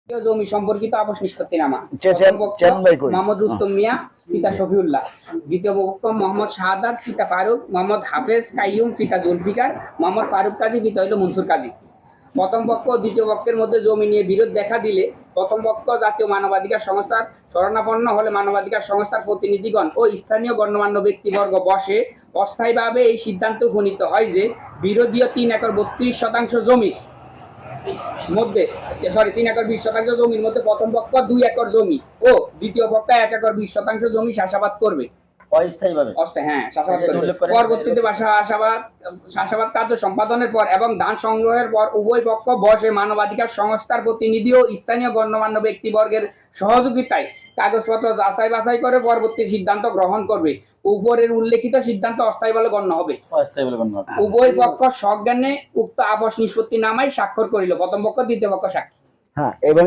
জমি সম্পর্কিত আপোষ নিষ্পত্তিনামা। মোহাম্মদ রুস্তম মিয়া, পিতা শফিউল্লাহ। দ্বিতীয় পক্ষ মোহাম্মদ শাহাদাত, পিতা ফারুক, মোহাম্মদ হাফেজ কাইয়ুম, পিতা জুলফিকার, মোহাম্মদ ফারুক কাজী, পিতা হইল মনসুর কাজী। প্রথম পক্ষ দ্বিতীয় পক্ষের মধ্যে জমি নিয়ে বিরোধ দেখা দিলে প্রথম পক্ষ জাতীয় মানবাধিকার সংস্থার শরণাপন্ন হলে মানবাধিকার সংস্থার প্রতিনিধিগণ ও স্থানীয় গণ্যমান্য ব্যক্তিবর্গ বসে অস্থায়ীভাবে এই সিদ্ধান্ত উপনীত হয় যে বিরোধীয় 3 একর 32 শতাংশ জমির মধ্যে 3 একর 20 শতাংশ জমির মধ্যে প্রথম পক্ষ 2 একর জমি ও দ্বিতীয় পক্ষ 1 একর 20 শতাংশ জমি চাষাবাদ করবে অস্থায়ীভাবে। হ্যাঁ, চাষাবাদ করবে। পরবর্তীতে চাষাবাদ কার্য সম্পাদনের পর এবং ধান সংগ্রহের পর উভয় পক্ষ বসে মানবাধিকার সংস্থার প্রতিনিধি ও স্থানীয় গণ্যমান্য ব্যক্তিবর্গের সহযোগিতায় কাগজপত্র যাচাই বাছাই করে পরবর্তী সিদ্ধান্ত গ্রহণ করবে। উপরের উল্লেখিত সিদ্ধান্ত অস্থায়ী বলে গণ্য হবে। উভয় পক্ষ সজ্ঞানে উক্ত আপোষ নিষ্পত্তিনামায় স্বাক্ষর করিল। প্রথম পক্ষ দ্বিতীয় পক্ষ সাক্ষী। হ্যাঁ, এবং